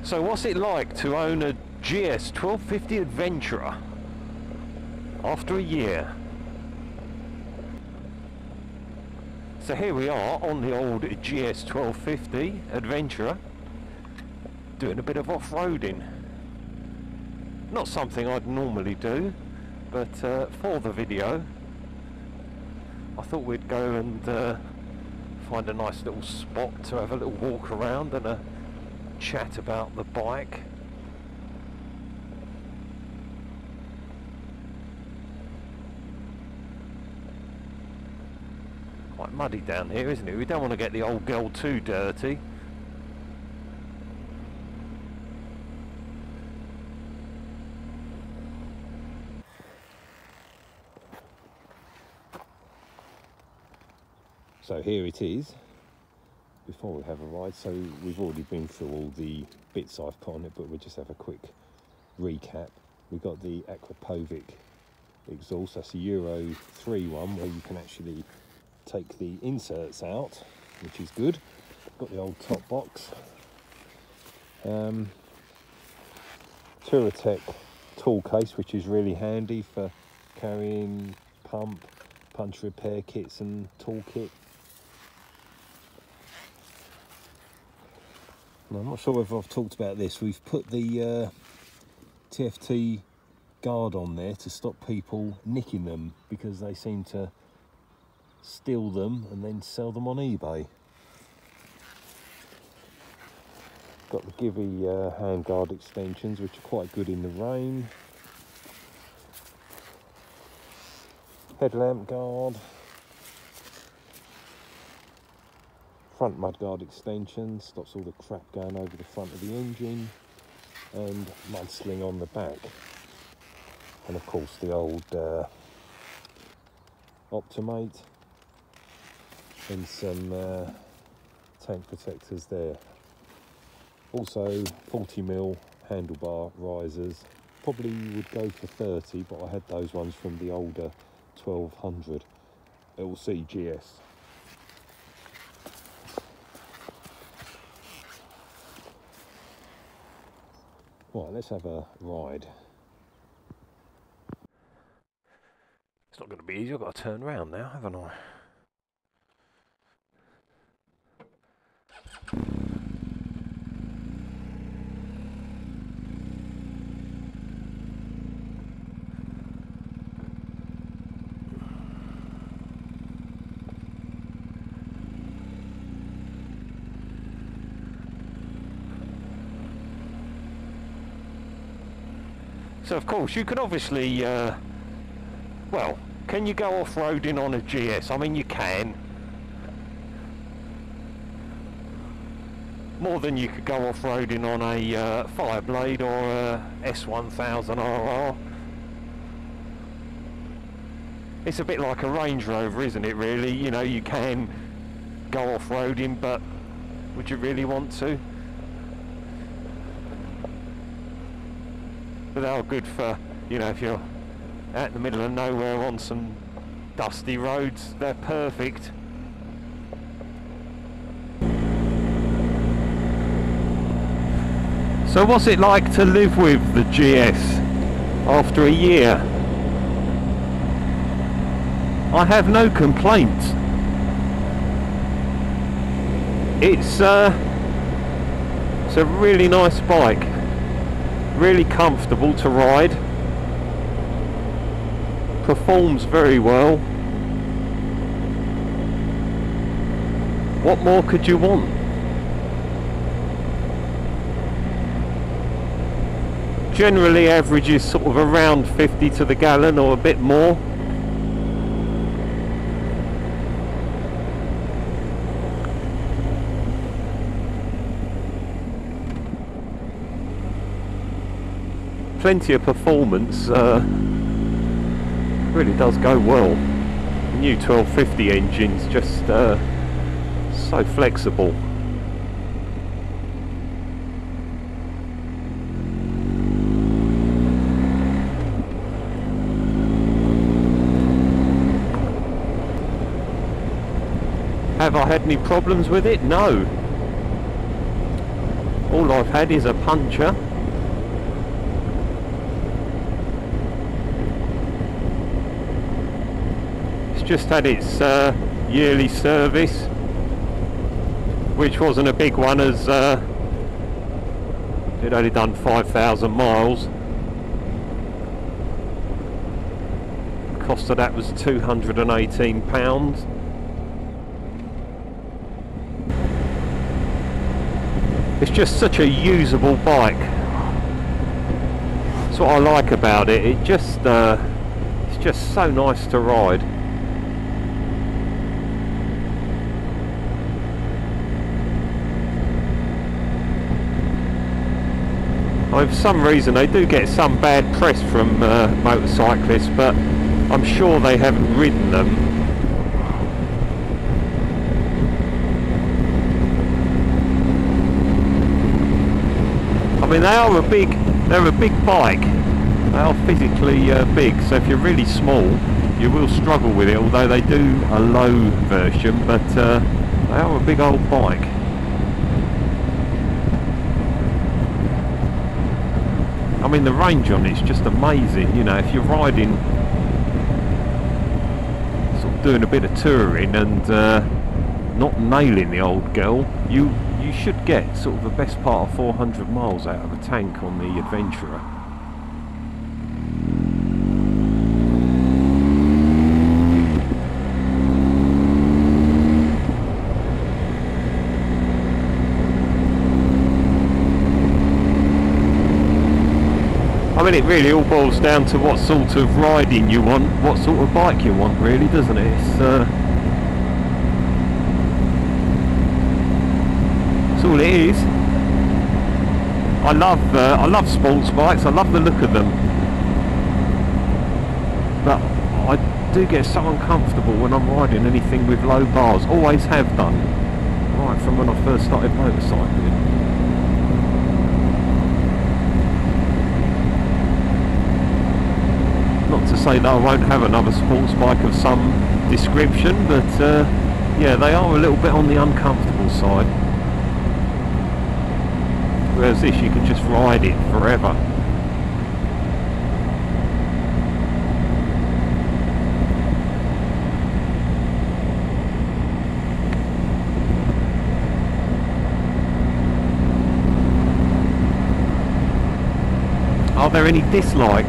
So what's it like to own a GS 1250 Adventure after a year? So here we are on the old GS 1250 Adventure, doing a bit of off-roading. Not something I'd normally do, but for the video I thought we'd go and find a nice little spot to have a little walk around and a chat about the bike. Quite muddy down here, isn't it? We don't want to get the old girl too dirty. So here it is, before we have a ride. So we've already been through all the bits I've put on it, but we'll just have a quick recap. We've got the Aquapovic exhaust, that's a Euro 3 one, where you can actually take the inserts out, which is good. Got the old top box. Touratech tool case, which is really handy for carrying pump, punch repair kits and tool kit. Now, I'm not sure if I've talked about this. We've put the TFT guard on there to stop people nicking them, because they seem to steal them and then sell them on eBay. Got the Givy handguard extensions, which are quite good in the rain. Headlamp guard. Front mudguard extension, stops all the crap going over the front of the engine, and mud sling on the back. And of course the old Optimate, and some tank protectors there. Also 40mm handlebar risers. Probably would go for 30, but I had those ones from the older 1200 LC GS. Right, let's have a ride. It's not going to be easy. I've got to turn around now, haven't I? So of course you can obviously, well, can you go off-roading on a GS? I mean, you can. More than you could go off-roading on a Fireblade or a S1000RR. It's a bit like a Range Rover, isn't it, really? You know, you can go off-roading, but would you really want to? But they are good for, you know, if you're out in the middle of nowhere on some dusty roads, they're perfect. So what's it like to live with the GS after a year? I have no complaints. It's a really nice bike. Really comfortable to ride, performs very well. What more could you want? Generally averages sort of around 50 to the gallon or a bit more. Plenty of performance, really does go well. The new 1250 engine's just so flexible. Have I had any problems with it? No. All I've had is a puncture. It's just had its yearly service, which wasn't a big one, as it only done 5,000 miles. The cost of that was £218. It's just such a usable bike. That's what I like about it. It's just so nice to ride. For some reason they do get some bad press from motorcyclists, but I'm sure they haven't ridden them. I mean, they're a big bike. They are physically big, so if you're really small you will struggle with it, although they do a low version, but they are a big old bike. I mean, the range on it's just amazing. You know, if you're riding, sort of doing a bit of touring and not nailing the old girl, you should get sort of the best part of 400 miles out of a tank on the Adventurer. I mean, it really all boils down to what sort of riding you want, what sort of bike you want, really, doesn't it? It's all it is. I love sports bikes. I love the look of them, but I do get so uncomfortable when I'm riding anything with low bars. Always have done, right from when I first started motorcycling. Not to say that I won't have another sports bike of some description, but yeah, they are a little bit on the uncomfortable side. Whereas this, you can just ride it forever. Are there any dislikes?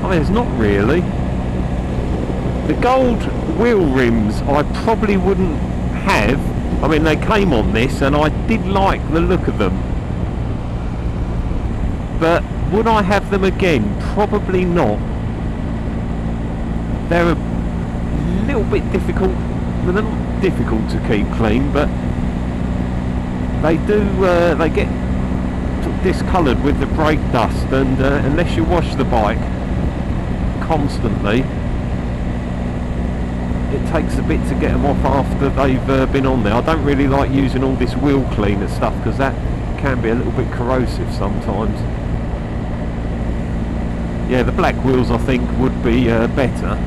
I mean, there's not really. The gold wheel rims I probably wouldn't have. I mean, they came on this and I did like the look of them. But would I have them again? Probably not. They're a little bit difficult. Well, they're not difficult to keep clean, but they do. They get discoloured with the brake dust, and unless you wash the bike constantly, it takes a bit to get them off after they've been on there. I don't really like using all this wheel cleaner stuff because that can be a little bit corrosive sometimes. Yeah, the black wheels I think would be better.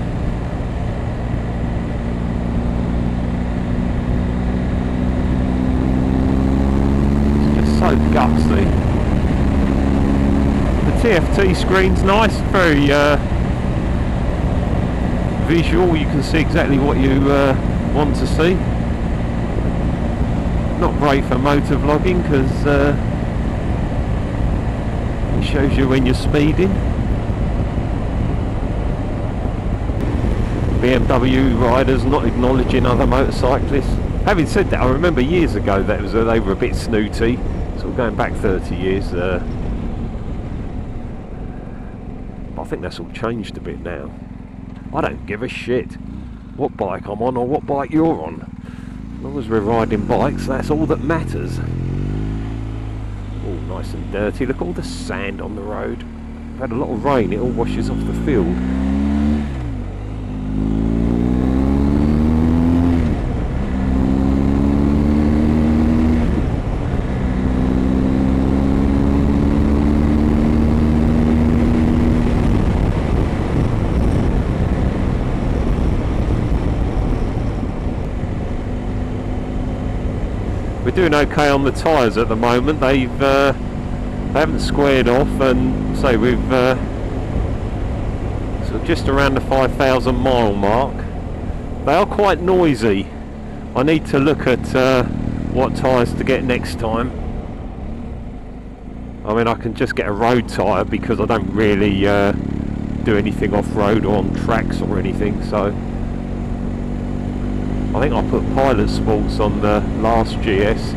It's just so gutsy. The TFT screen's nice, very visual. You can see exactly what you want to see. Not great for motor vlogging because it shows you when you're speeding. BMW riders not acknowledging other motorcyclists. Having said that, I remember years ago that they were a bit snooty, sort of going back 30 years. But I think that's all changed a bit now. I don't give a shit what bike I'm on or what bike you're on. As long as we're riding bikes, that's all that matters. All nice and dirty. Look at all the sand on the road. We've had a lot of rain, it all washes off the field. We're doing okay on the tyres at the moment. They haven't squared off, and so we've sort of just around the 5,000 mile mark. They are quite noisy. I need to look at what tyres to get next time. I mean, I can just get a road tyre because I don't really do anything off-road or on tracks or anything, so I think I put Pilot Sports on the last GS.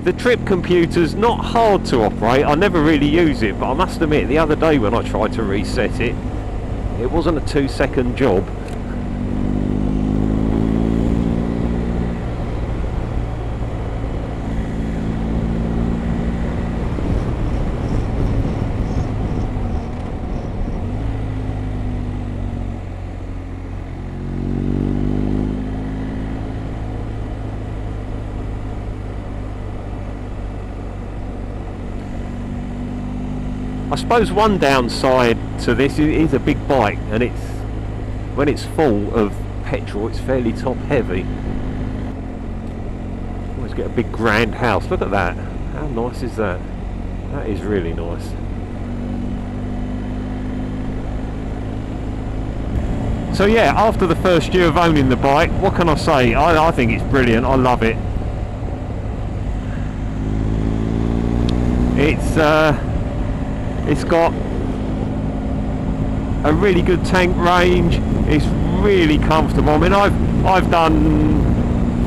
The trip computer's not hard to operate. I never really use it, but I must admit the other day when I tried to reset it, it wasn't a 2-second job. I suppose one downside to this is a big bike, and when it's full of petrol it's fairly top heavy. Always get a big grand house. Look at that. How nice is that? That is really nice. So yeah, after the first year of owning the bike, what can I say? I think it's brilliant. I love it. It's got a really good tank range. It's really comfortable. I mean, I've done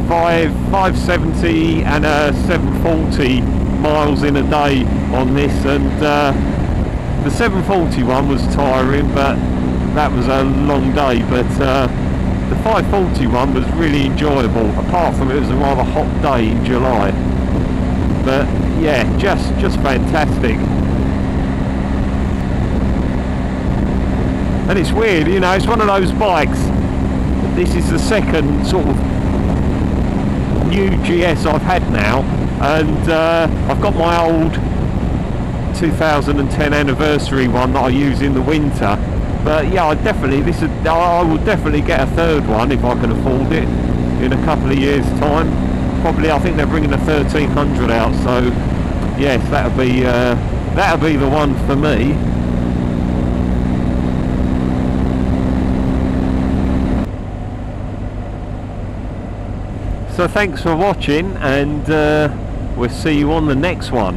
570 and 740 miles in a day on this, and the 740 one was tiring, but that was a long day. But the 540 one was really enjoyable, apart from it was a rather hot day in July. But yeah, just fantastic. And it's weird, you know, it's one of those bikes. This is the second sort of new GS I've had now, and I've got my old 2010 anniversary one that I use in the winter. But yeah, I will definitely get a third one if I can afford it in a couple of years' time. Probably, I think they're bringing a 1300 out, so yes, that'll be the one for me. So thanks for watching, and we'll see you on the next one.